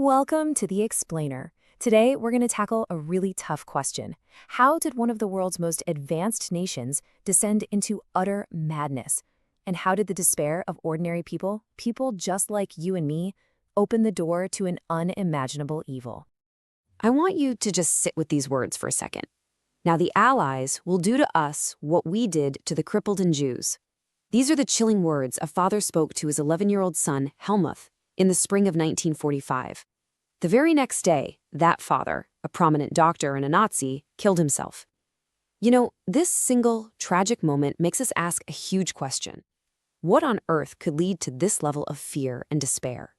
Welcome to The Explainer. Today, we're going to tackle a really tough question. How did one of the world's most advanced nations descend into utter madness? And how did the despair of ordinary people just like you and me, open the door to an unimaginable evil? I want you to just sit with these words for a second. Now, the Allies will do to us what we did to the crippled and Jews. These are the chilling words a father spoke to his 11-year-old son, Helmuth, in the spring of 1945. The very next day, that father, a prominent doctor and a Nazi, killed himself. You know, this single, tragic moment makes us ask a huge question. What on earth could lead to this level of fear and despair?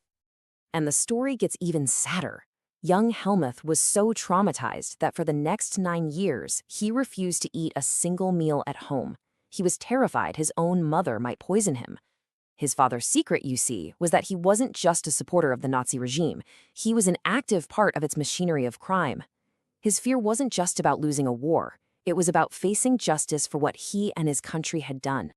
And the story gets even sadder. Young Helmuth was so traumatized that for the next 9 years, he refused to eat a single meal at home. He was terrified his own mother might poison him. His father's secret, you see, was that he wasn't just a supporter of the Nazi regime. He was an active part of its machinery of crime. His fear wasn't just about losing a war. It was about facing justice for what he and his country had done.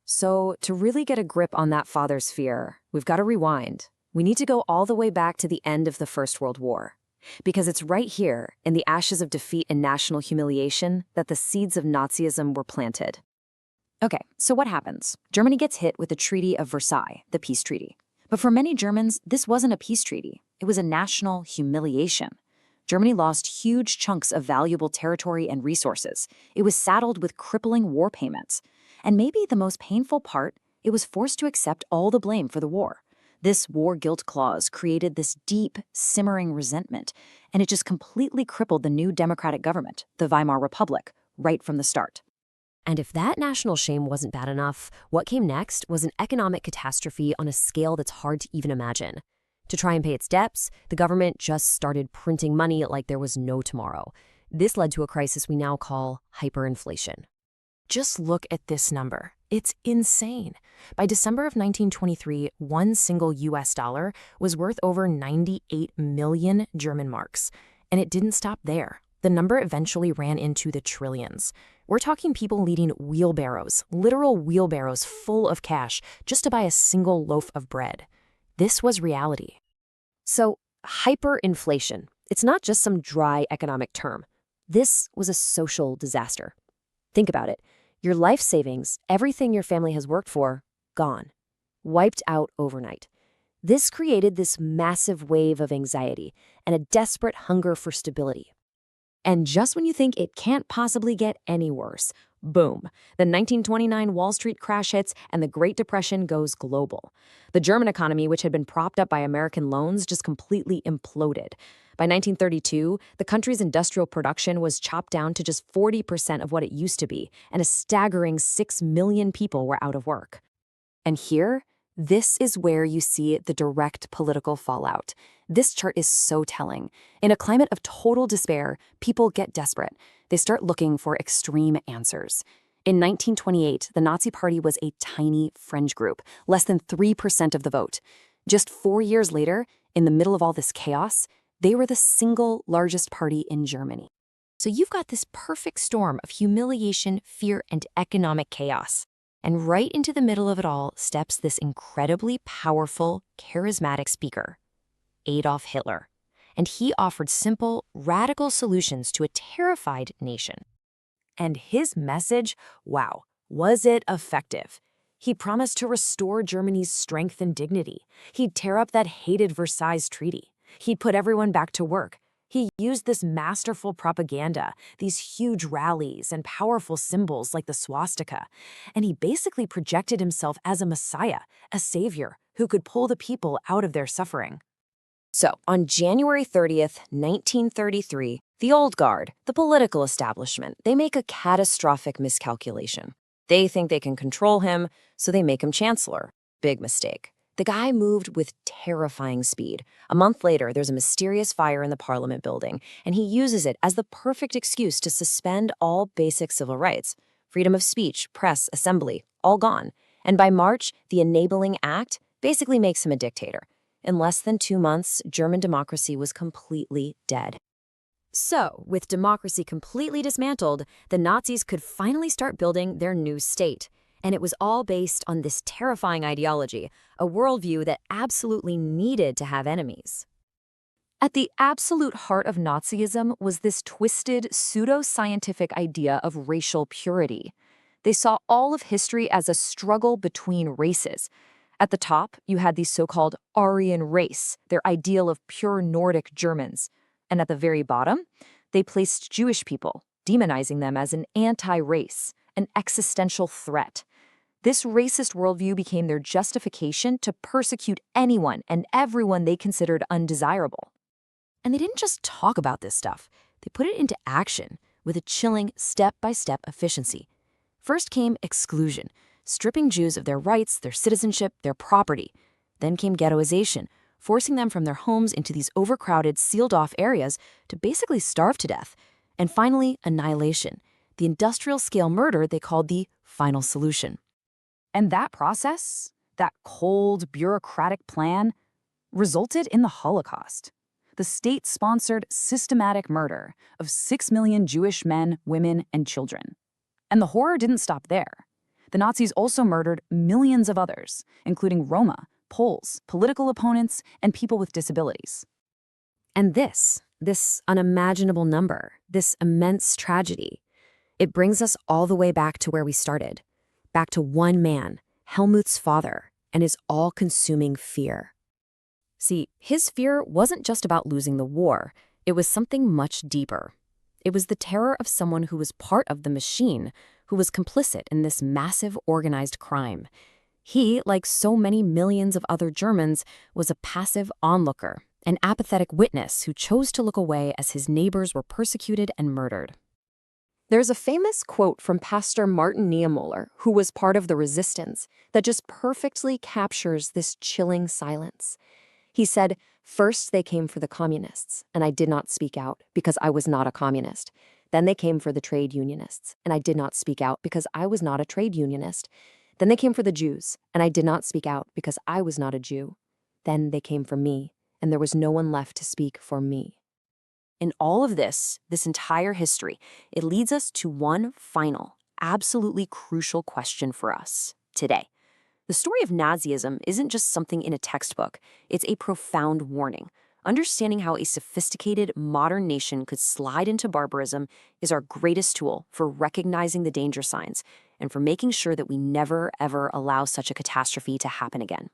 So, to really get a grip on that father's fear, we've got to rewind. We need to go all the way back to the end of the First World War. Because it's right here, in the ashes of defeat and national humiliation, that the seeds of Nazism were planted. Okay, so what happens? Germany gets hit with the Treaty of Versailles, the peace treaty. But for many Germans, this wasn't a peace treaty. It was a national humiliation. Germany lost huge chunks of valuable territory and resources. It was saddled with crippling war payments. And maybe the most painful part, it was forced to accept all the blame for the war. This war guilt clause created this deep, simmering resentment, and it just completely crippled the new democratic government, the Weimar Republic, right from the start. And if that national shame wasn't bad enough, what came next was an economic catastrophe on a scale that's hard to even imagine. To try and pay its debts, the government just started printing money like there was no tomorrow. This led to a crisis we now call hyperinflation. Just look at this number. It's insane. By December of 1923, one single US dollar was worth over 98 million German marks. And it didn't stop there. The number eventually ran into the trillions. We're talking people needing wheelbarrows, literal wheelbarrows full of cash just to buy a single loaf of bread. This was reality. So, hyperinflation, it's not just some dry economic term. This was a social disaster. Think about it. Your life savings, everything your family has worked for, gone. Wiped out overnight. This created this massive wave of anxiety and a desperate hunger for stability. And just when you think it can't possibly get any worse, boom, the 1929 Wall Street crash hits and the Great Depression goes global. The German economy, which had been propped up by American loans, just completely imploded. By 1932, the country's industrial production was chopped down to just 40% of what it used to be, and a staggering 6 million people were out of work. And here, this is where you see the direct political fallout. This chart is so telling. In a climate of total despair, people get desperate. They start looking for extreme answers. In 1928, the Nazi Party was a tiny fringe group, less than 3% of the vote. Just 4 years later, in the middle of all this chaos, they were the single largest party in Germany. So you've got this perfect storm of humiliation, fear, and economic chaos. And right into the middle of it all steps this incredibly powerful, charismatic speaker, Adolf Hitler. And he offered simple, radical solutions to a terrified nation. And his message, wow, was it effective? He promised to restore Germany's strength and dignity. He'd tear up that hated Versailles Treaty. He'd put everyone back to work. He used this masterful propaganda, these huge rallies and powerful symbols like the swastika, and he basically projected himself as a messiah, a savior, who could pull the people out of their suffering. So, on January 30th, 1933, the old guard, the political establishment, they make a catastrophic miscalculation. They think they can control him, so they make him chancellor. Big mistake. The guy moved with terrifying speed. A month later, there's a mysterious fire in the Parliament building, and he uses it as the perfect excuse to suspend all basic civil rights. Freedom of speech, press, assembly, all gone. And by March, the Enabling Act basically makes him a dictator. In less than 2 months, German democracy was completely dead. So, with democracy completely dismantled, the Nazis could finally start building their new state. And it was all based on this terrifying ideology, a worldview that absolutely needed to have enemies. At the absolute heart of Nazism was this twisted, pseudo-scientific idea of racial purity. They saw all of history as a struggle between races. At the top, you had the so-called Aryan race, their ideal of pure Nordic Germans. And at the very bottom, they placed Jewish people, demonizing them as an anti-race, an existential threat. This racist worldview became their justification to persecute anyone and everyone they considered undesirable. And they didn't just talk about this stuff. They put it into action with a chilling step-by-step efficiency. First came exclusion, stripping Jews of their rights, their citizenship, their property. Then came ghettoization, forcing them from their homes into these overcrowded, sealed-off areas to basically starve to death. And finally, annihilation, the industrial-scale murder they called the final solution. And that process, that cold, bureaucratic plan, resulted in the Holocaust. The state-sponsored systematic murder of 6 million Jewish men, women, and children. And the horror didn't stop there. The Nazis also murdered millions of others, including Roma, Poles, political opponents, and people with disabilities. And this unimaginable number, this immense tragedy, it brings us all the way back to where we started, back to one man, Helmut's father, and his all-consuming fear. See, his fear wasn't just about losing the war. It was something much deeper. It was the terror of someone who was part of the machine, who was complicit in this massive organized crime. He, like so many millions of other Germans, was a passive onlooker, an apathetic witness who chose to look away as his neighbors were persecuted and murdered. There's a famous quote from Pastor Martin Niemöller, who was part of the resistance, that just perfectly captures this chilling silence. He said, "First they came for the communists, and I did not speak out because I was not a communist. Then they came for the trade unionists, and I did not speak out because I was not a trade unionist. Then they came for the Jews, and I did not speak out because I was not a Jew. Then they came for me, and there was no one left to speak for me." In all of this entire history, it leads us to one final, absolutely crucial question for us today. The story of Nazism isn't just something in a textbook. It's a profound warning. Understanding how a sophisticated, modern nation could slide into barbarism is our greatest tool for recognizing the danger signs and for making sure that we never, ever allow such a catastrophe to happen again.